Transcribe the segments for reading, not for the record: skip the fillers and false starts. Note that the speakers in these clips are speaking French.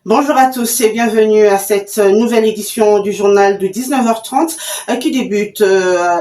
Bonjour à tous et bienvenue à cette nouvelle édition du journal de 19h30 qui débute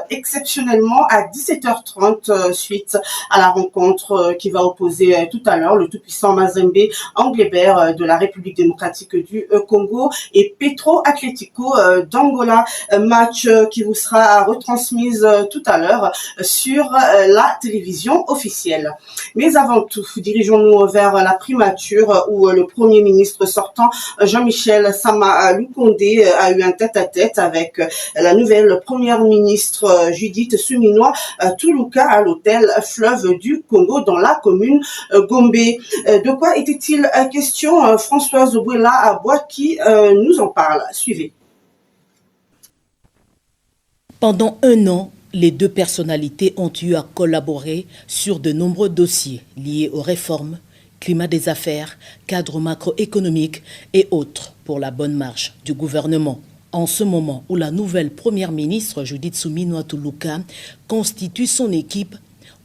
exceptionnellement à 17h30 suite à la rencontre qui va opposer tout à l'heure le tout-puissant Mazembe Anglebert de la République démocratique du Congo et Petro Atlético d'Angola. Match qui vous sera retransmise tout à l'heure sur la télévision officielle. Mais avant tout, dirigeons-nous vers la primature où le Premier ministre sortant Jean-Michel Sama Lukonde a eu un tête-à-tête avec la nouvelle première ministre Judith Suminwa Tuluka à l'hôtel Fleuve du Congo dans la commune Gombe. De quoi était-il question? Françoise Bouela qui nous en parle. Suivez. Pendant un an, les deux personnalités ont eu à collaborer sur de nombreux dossiers liés aux réformes, climat des affaires, cadre macroéconomique et autres pour la bonne marche du gouvernement. En ce moment où la nouvelle première ministre Judith Suminwa Tuluka constitue son équipe,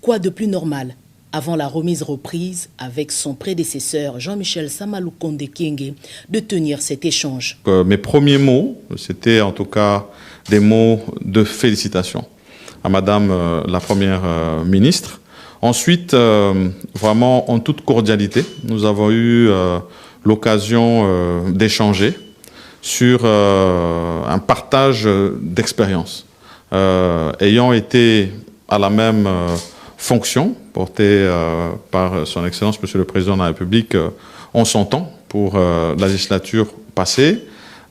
quoi de plus normal avant la reprise avec son prédécesseur Jean-Michel Sama Lukonde Kyenge de tenir cet échange. Mes premiers mots, c'était en tout cas des mots de félicitations à Madame la Première ministre. Ensuite, vraiment en toute cordialité, nous avons eu l'occasion d'échanger sur un partage d'expériences. Ayant été à la même fonction portée par son Excellence, Monsieur le Président de la République, on s'entend pour la législature passée,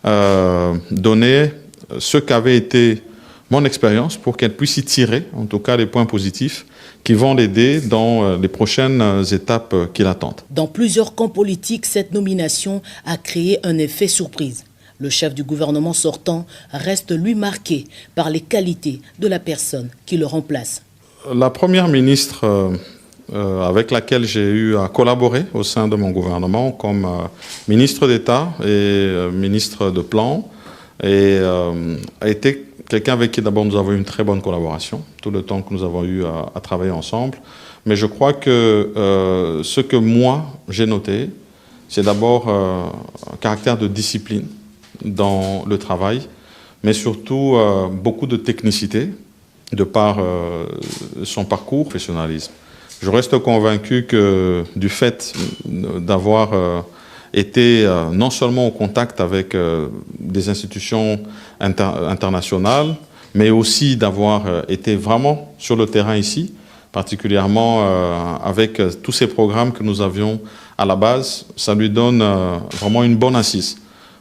donner ce qu'avait été mon expérience pour qu'elle puisse y tirer, en tout cas, les points positifs qui vont l'aider dans les prochaines étapes qui l'attendent. Dans plusieurs camps politiques, cette nomination a créé un effet surprise. Le chef du gouvernement sortant reste lui marqué par les qualités de la personne qui le remplace. La première ministre avec laquelle j'ai eu à collaborer au sein de mon gouvernement comme ministre d'État et ministre de Plan a été quelqu'un avec qui d'abord nous avons eu une très bonne collaboration, tout le temps que nous avons eu à travailler ensemble. Mais je crois que ce que moi j'ai noté, c'est d'abord un caractère de discipline dans le travail, mais surtout beaucoup de technicité de par son parcours, professionnalisme. Je reste convaincu que du fait d'avoir été non seulement au contact avec des institutions internationales, mais aussi d'avoir été vraiment sur le terrain ici, particulièrement avec tous ces programmes que nous avions à la base, ça lui donne vraiment une bonne assise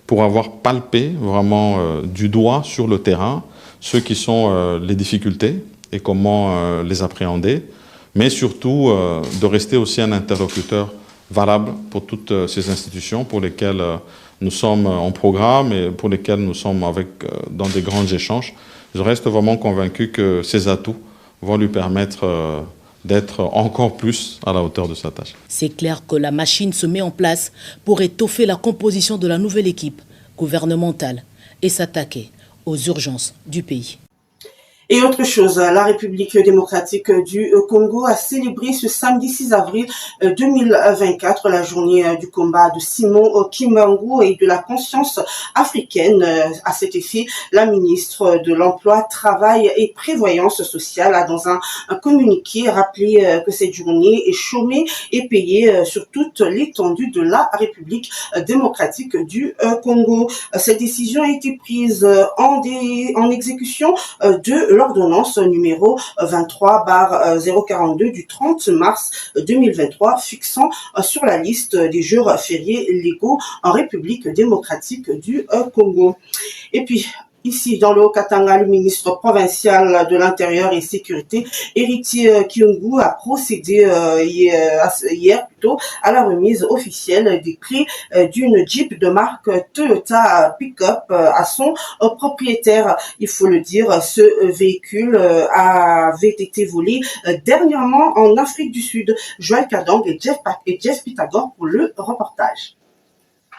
pour avoir palpé vraiment du doigt sur le terrain ce qui sont les difficultés et comment les appréhender, mais surtout de rester aussi un interlocuteur valable pour toutes ces institutions pour lesquelles nous sommes en programme et pour lesquelles nous sommes dans des grands échanges. Je reste vraiment convaincu que ces atouts vont lui permettre d'être encore plus à la hauteur de sa tâche. C'est clair que la machine se met en place pour étoffer la composition de la nouvelle équipe gouvernementale et s'attaquer aux urgences du pays. Et autre chose, la République démocratique du Congo a célébré ce samedi 6 avril 2024 la journée du combat de Simon Kimbangu et de la conscience africaine. À cet effet, la ministre de l'Emploi, Travail et Prévoyance sociale a dans un communiqué rappelé que cette journée est chômée et payée sur toute l'étendue de la République démocratique du Congo. Cette décision a été prise en exécution de l'ordonnance numéro 23/042 du 30 mars 2023 fixant sur la liste des jours fériés légaux en République démocratique du Congo. Et puis, ici, dans le Haut-Katanga, le ministre provincial de l'Intérieur et Sécurité, Héritier Kyungu, a procédé hier à la remise officielle des clés d'une Jeep de marque Toyota Pick-up à son propriétaire. Il faut le dire, ce véhicule avait été volé dernièrement en Afrique du Sud. Joël Kadang et Jeff Pythagore pour le reportage.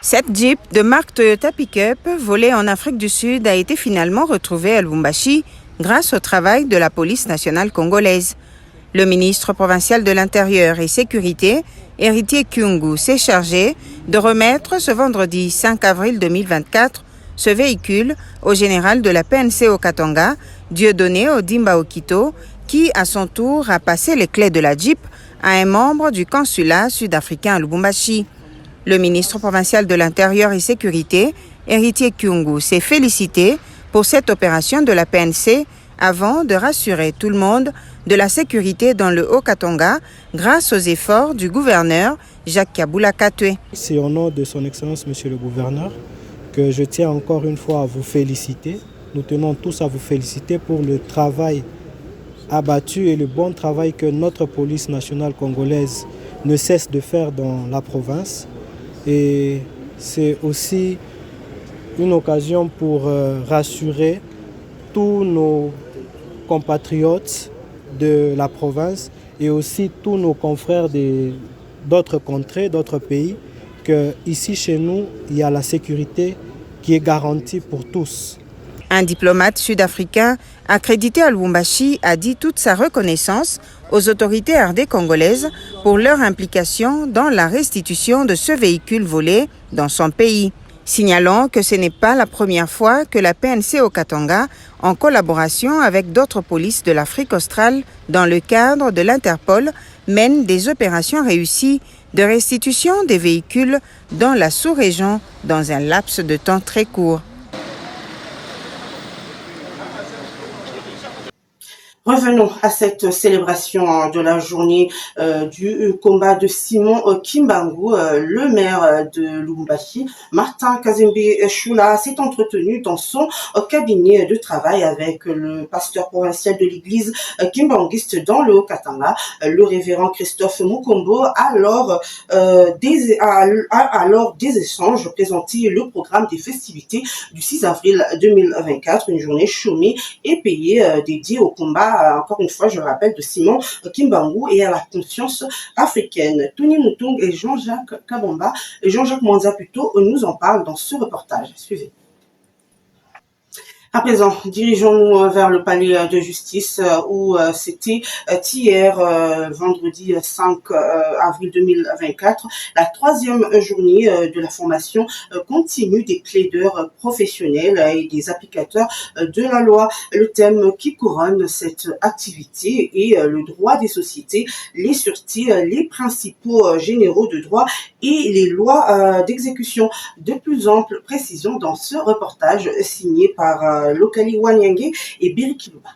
Cette Jeep de marque Toyota Pick-up volée en Afrique du Sud a été finalement retrouvée à Lubumbashi grâce au travail de la police nationale congolaise. Le ministre provincial de l'Intérieur et Sécurité, Héritier Kyungu, s'est chargé de remettre ce vendredi 5 avril 2024 ce véhicule au général de la PNC au Katanga, Dieudonné Odimba Okito, qui à son tour a passé les clés de la Jeep à un membre du consulat sud-africain à Lubumbashi. Le ministre provincial de l'Intérieur et Sécurité, Héritier Kyungu, s'est félicité pour cette opération de la PNC avant de rassurer tout le monde de la sécurité dans le Haut-Katanga grâce aux efforts du gouverneur Jacques Kabula Katwe. C'est au nom de son Excellence, Monsieur le Gouverneur, que je tiens encore une fois à vous féliciter. Nous tenons tous à vous féliciter pour le travail abattu et le bon travail que notre police nationale congolaise ne cesse de faire dans la province. Et c'est aussi une occasion pour rassurer tous nos compatriotes de la province et aussi tous nos confrères d'autres contrées, d'autres pays, qu'ici chez nous, il y a la sécurité qui est garantie pour tous. Un diplomate sud-africain accrédité à Lubumbashi a dit toute sa reconnaissance aux autorités RD congolaises pour leur implication dans la restitution de ce véhicule volé dans son pays. Signalons que ce n'est pas la première fois que la PNC au Katanga, en collaboration avec d'autres polices de l'Afrique australe dans le cadre de l'Interpol, mène des opérations réussies de restitution des véhicules dans la sous-région dans un laps de temps très court. Revenons à cette célébration de la journée du combat de Simon Kimbangu. Le maire de Lubumbashi, Martin Kazembe Choula, s'est entretenu dans son cabinet de travail avec le pasteur provincial de l'église kimbanguiste dans le Haut-Katanga, le révérend Christophe Mukombo, alors des échanges présenté le programme des festivités du 6 avril 2024, une journée chômée et payée dédiée au combat, encore une fois, je le rappelle, de Simon Kimbangu et à la conscience africaine. Tony Moutung et Jean-Jacques Kabamba, et Jean-Jacques Mwanza plutôt, nous en parlent dans ce reportage. Suivez. À présent, dirigeons-nous vers le palais de justice où c'était hier, vendredi 5 avril 2024, la troisième journée de la formation continue des plaideurs professionnels et des applicateurs de la loi. Le thème qui couronne cette activité est le droit des sociétés, les sûretés, les principaux généraux de droit et les lois d'exécution. De plus amples précisions dans ce reportage signé par Lokali Wanyangé et Birikiluba.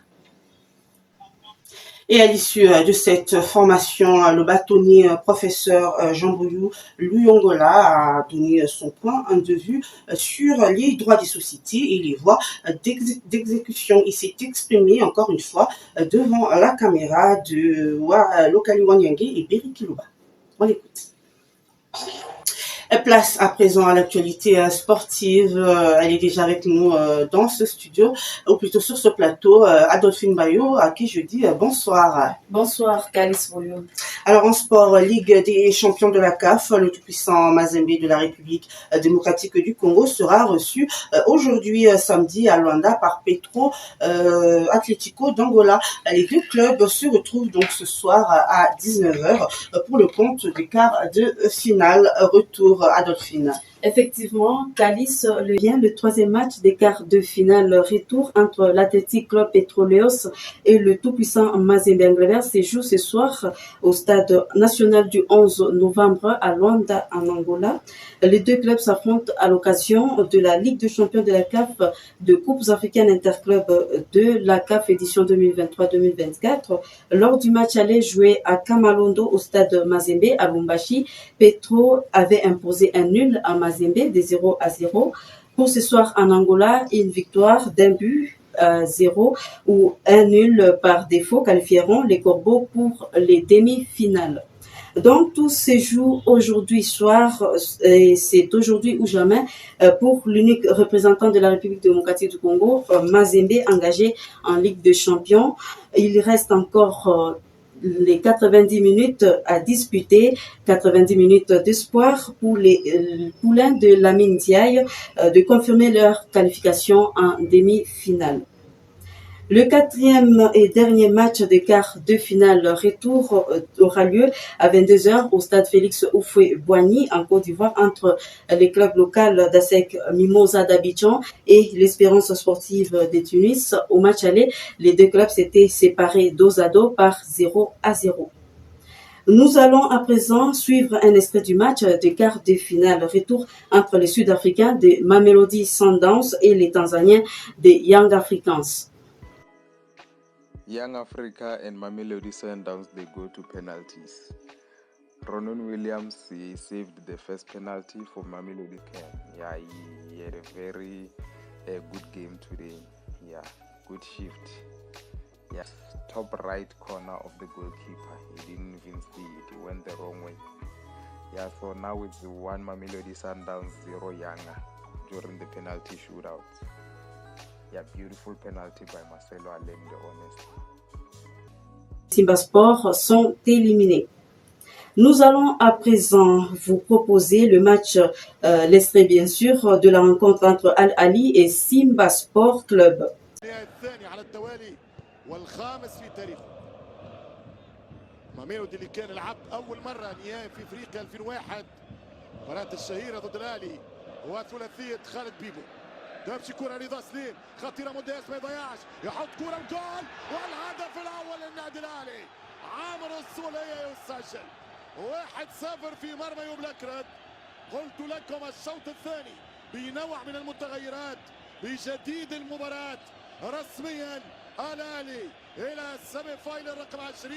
Et à l'issue de cette formation, le bâtonnier professeur Jean-Bouyou Luyongola a donné son point de vue sur les droits des sociétés et les voies d'exécution. Il s'est exprimé encore une fois devant la caméra de Lokali Wanyangé et Birikiluba. On l'écoute. Place à présent à l'actualité sportive. Elle est déjà avec nous dans ce studio, ou plutôt sur ce plateau, Adolphine Bayo, à qui je dis bonsoir. Bonsoir, Calice Volio. Alors en sport, Ligue des champions de la CAF, le tout-puissant Mazembe de la République démocratique du Congo sera reçu aujourd'hui samedi à Luanda par Petro Atlético d'Angola. Les deux clubs se retrouvent donc ce soir à 19h pour le compte des quarts de finale. Retour Adolphine. Effectivement, Calice, le troisième match des quarts de finale retour entre l'Athletic Club Petroleos et le tout-puissant Mazembe Angleterre se joue ce soir au stade national du 11 novembre à Luanda en Angola. Les deux clubs s'affrontent à l'occasion de la Ligue des champions de la CAF de Coupes africaines interclubs de la CAF édition 2023-2024. Lors du match aller joué à Kamalondo au stade Mazembe à Lubumbashi, Petro avait imposé un nul à Mazembe de 0-0. Pour ce soir en Angola, une victoire d'un but à 0 ou un nul par défaut qualifieront les Corbeaux pour les demi-finales. Donc, tout se joue aujourd'hui soir, et c'est aujourd'hui ou jamais pour l'unique représentant de la République démocratique du Congo, Mazembe, engagé en Ligue des champions. Il reste encore les 90 minutes à disputer, 90 minutes d'espoir pour les poulains de Lamine Diaye de confirmer leur qualification en demi-finale. Le quatrième et dernier match des quarts de finale retour aura lieu à 22h au stade Félix Houphouët-Boigny en Côte d'Ivoire entre les clubs locaux d'ASEC Mimosa d'Abidjan et l'Espérance sportive de Tunis. Au match aller, les deux clubs s'étaient séparés dos à dos par 0-0. Nous allons à présent suivre un extrait du match des quarts de finale retour entre les Sud-Africains de Mamelodi Sundowns et les Tanzaniens de Young Africans. Young Africa and Mamelodi Sundowns, they go to penalties. Ronan Williams, he saved the first penalty for Mamelodi. Yeah, he had a very good game today. Yeah, good shift. Yes, top right corner of the goalkeeper. He didn't even see it. He went the wrong way. Yeah, so now it's 1 Mamelodi Sundowns, 0 Yanga during the penalty shootout. Yeah, beautiful penalty by Marcelo Allende, honestly. Simba Sport sont éliminés. Nous allons à présent vous proposer le match, l'extrait bien sûr, de la rencontre entre Al Ahly et Simba Sport Club. ماميلودي اللي كان لعب اول مره نهائي في افريقيا 2001 المباراه الشهيره ضد الاهلي وثلاثيه خالد بيبو. تمشي كره رضا سليم خطيره مداس ما يضيعش يحط كره وجول والهدف الاول للنادي الاهلي. عامر السوليه يسجل 1-0 في مرمى يوب الاكرد. قلت لكم الشوط الثاني بنوع من المتغيرات بجديد المباراه رسميا الاهلي الى السيمي فاينل رقم 20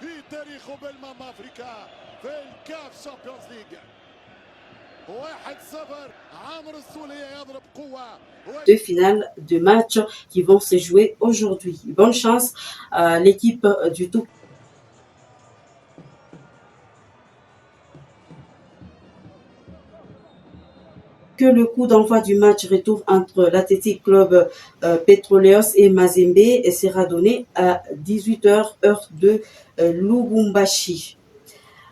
في تاريخه بالمام افريكا في الكاف شامبيونز ليج. 1-0 عامر السولية يضرب قوة. Deux finales de matchs qui vont se jouer aujourd'hui. Bonne chance à l'équipe du tout. Que le coup d'envoi du match retour entre l'Athletic Club Petroleos et Mazembe sera donné à 18h heure de Lubumbashi.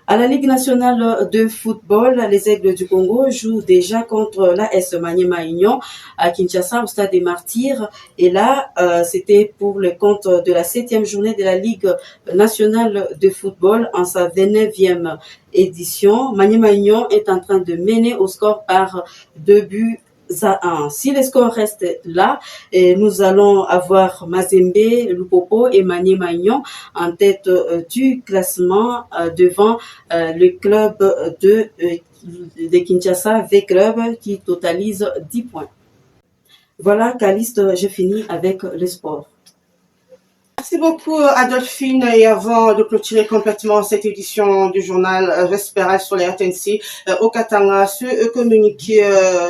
À la Ligue nationale de football, les Aigles du Congo jouent déjà contre l'AS Maniema Union à Kinshasa au stade des Martyrs. Et là, c'était pour le compte de la 7e journée de la Ligue nationale de football en sa 29e édition. Maniema Union est en train de mener au score par 2-1. Si le score reste là, nous allons avoir Mazembe, Lupopo et Maniema Union en tête du classement devant le club de Kinshasa V-Club qui totalise 10 points. Voilà, Caliste, je finis avec le sport. Merci beaucoup Adolphine, et avant de clôturer complètement cette édition du journal Vespéral sur les RTNC au Katanga, ce communiqué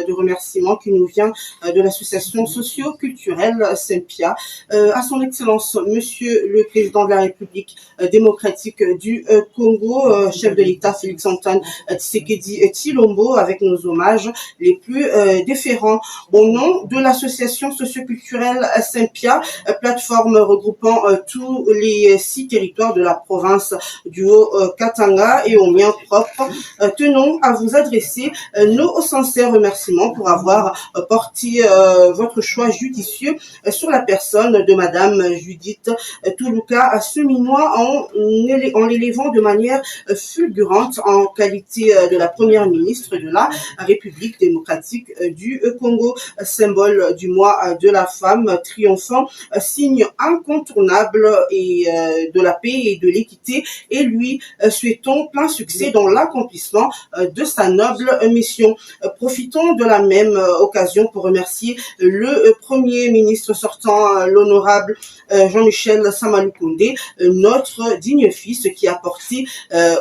de remerciement qui nous vient de l'association socio-culturelle Sempia à son excellence Monsieur le Président de la République démocratique du Congo, chef de l'État Félix-Antoine Tshisekedi Tshilombo, avec nos hommages les plus déférents. Au nom de l'association socio-culturelle Sempia, plateforme regroupant tous les 6 territoires de la province du Haut-Katanga et au mien propre, tenons à vous adresser nos sincères remerciements pour avoir porté votre choix judicieux sur la personne de Madame Judith Toulouka Seminois en l'élevant de manière fulgurante en qualité de la première ministre de la République démocratique du Congo, symbole du mois de la femme, triomphant, signe incontournable et de la paix et de l'équité, et lui souhaitons plein succès dans l'accomplissement de sa noble mission. Profitons de la même occasion pour remercier le Premier ministre sortant, l'honorable Jean-Michel Samalukonde, notre digne fils qui a porté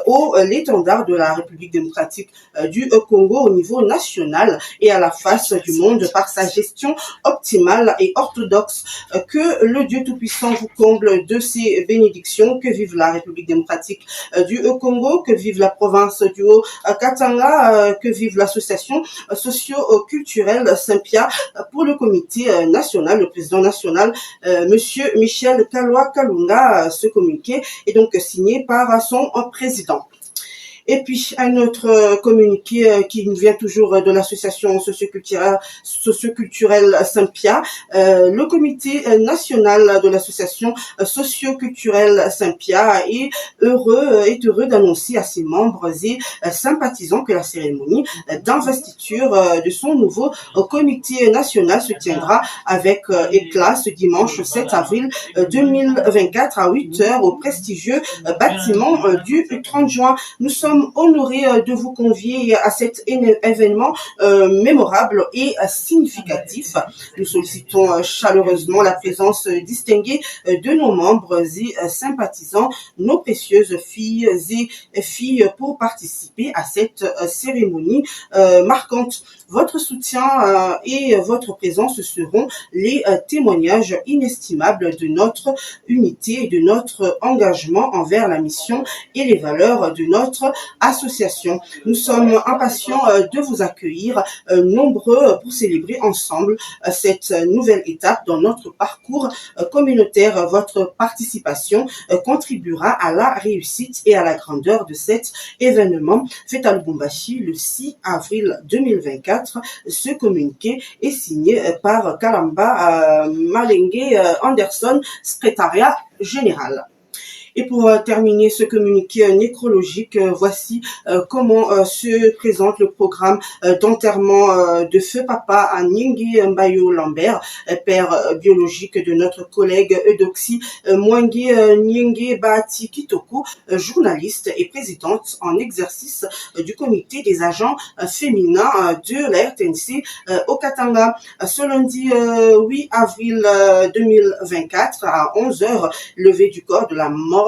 haut l'étendard de la République démocratique du Congo au niveau national et à la face du monde par sa gestion optimale et orthodoxe. Que le Dieu Tout-Puissant vous comble de ses bénédictions, que vive la République démocratique du Congo, que vive la province du Haut-Katanga, que vive l'association socio-culturelle Sempia. Pour le comité national, le président national, Monsieur Michel Kalwa Kalunga, ce communiqué est donc signé par son président. Et puis, un autre communiqué qui nous vient toujours de l'association socioculturelle Saint-Pia. Le comité national de l'association socioculturelle Saint-Pia est heureux d'annoncer à ses membres et sympathisants que la cérémonie d'investiture de son nouveau comité national se tiendra avec éclat ce dimanche 7 avril 2024 à 8h au prestigieux bâtiment du 30 juin. Nous sommes honorés de vous convier à cet événement mémorable et significatif. Nous sollicitons chaleureusement la présence distinguée de nos membres et sympathisants, nos précieuses filles et filles pour participer à cette cérémonie marquante. Votre soutien et votre présence seront les témoignages inestimables de notre unité et de notre engagement envers la mission et les valeurs de notre association. Nous sommes impatients de vous accueillir nombreux pour célébrer ensemble cette nouvelle étape dans notre parcours communautaire. Votre participation contribuera à la réussite et à la grandeur de cet événement fait à Lubumbashi le 6 avril 2024. Ce communiqué est signé par Kalamba Malenge Anderson, secrétariat général. Et pour terminer ce communiqué nécrologique, voici comment se présente le programme d'enterrement de feu papa Nyenge Mbayo Lambert, père biologique de notre collègue Eudoxie Mwange Nyenge Bahati Kitoko, journaliste et présidente en exercice du comité des agents féminins de la RTNC au Katanga. Ce lundi 8 avril 2024 à 11h, levée du corps de la mort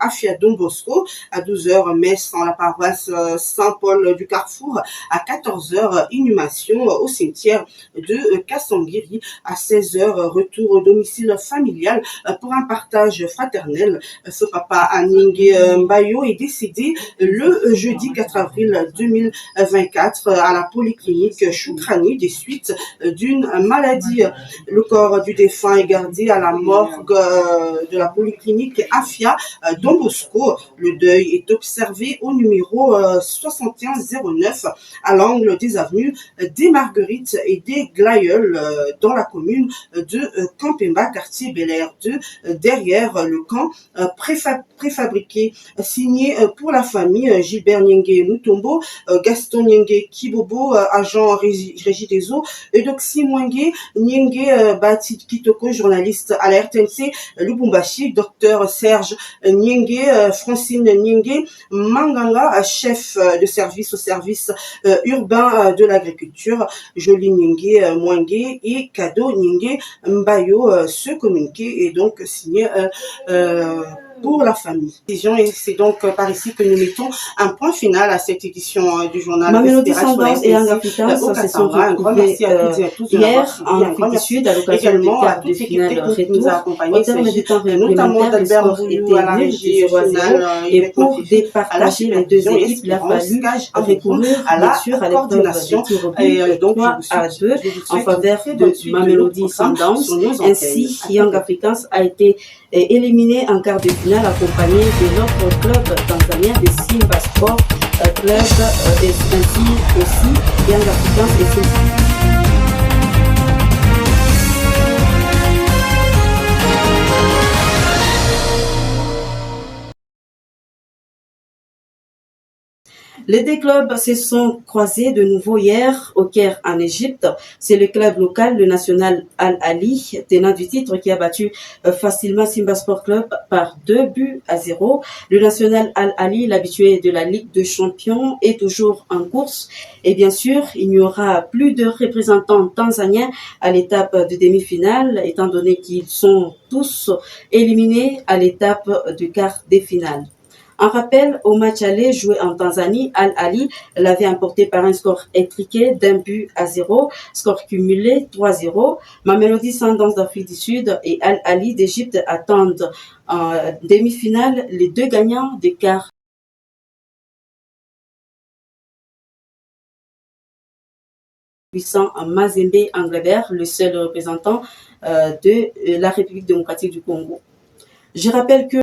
Afia Don Bosco, à 12h messe dans la paroisse Saint-Paul du Carrefour, à 14h inhumation au cimetière de Kassangiri, à 16h retour au domicile familial pour un partage fraternel. Ce papa Nyenge Mbayo est décédé le jeudi 4 avril 2024 à la polyclinique Choukrani des suites d'une maladie. Le corps du défunt est gardé à la morgue de la polyclinique Afia Don Bosco. Le deuil est observé au numéro 6109 à l'angle des avenues des Marguerites et des Glaïeuls dans la commune de Campemba, quartier Bel-Air 2, derrière le camp préfabriqué. Signé pour la famille Gilbert Nyenge Mutombo, Gaston Nyenge Kibobo, agent régie des eaux, Eudoxie Mwange Nyenge Bahati Kitoko, journaliste à la RTNC Lubumbashi, docteur Serge Nyenge, Francine Nyenge Manganga, chef de service au service urbain de l'agriculture, Jolie Nyenge Mwange et Kado Nyenge Mbayo. Ce communiqué est donc signé pour la famille. Et c'est donc par ici que nous mettons un point final à cette édition du journal. Mamelody Sundowns et Young Africans se sont retrouvés hier en Afrique du Sud à l'occasion du quart de finale retour. Au terme du temps réglementaire, le score était nul, 0-0, et pour départager les deux équipes, il a fallu recourir bien sûr à l'épreuve des tirs au but 3-2 en faveur de Mamelody Sundowns. Ainsi, Young Africans a été éliminé en quart de finale accompagné de notre club tanzanien de Simba Sport Club, et ainsi aussi Young Africans et Simba. Les deux clubs se sont croisés de nouveau hier au Caire en Égypte. C'est le club local, le national Al-Ali, tenant du titre, qui a battu facilement Simba Sport Club par 2-0. Le national Al-Ali, l'habitué de la Ligue des Champions, est toujours en course. Et bien sûr, il n'y aura plus de représentants tanzaniens à l'étape de demi-finale, étant donné qu'ils sont tous éliminés à l'étape du quart des finales. En rappel, au match aller joué en Tanzanie, Al-Ali l'avait emporté par un score étriqué d'1-0, score cumulé 3-0. Mamelody Sundowns d'Afrique du Sud et Al-Ali d'Égypte attendent en demi-finale les deux gagnants des quarts. Puissant Mazembe Englebert, le seul représentant de la République démocratique du Congo. Je rappelle que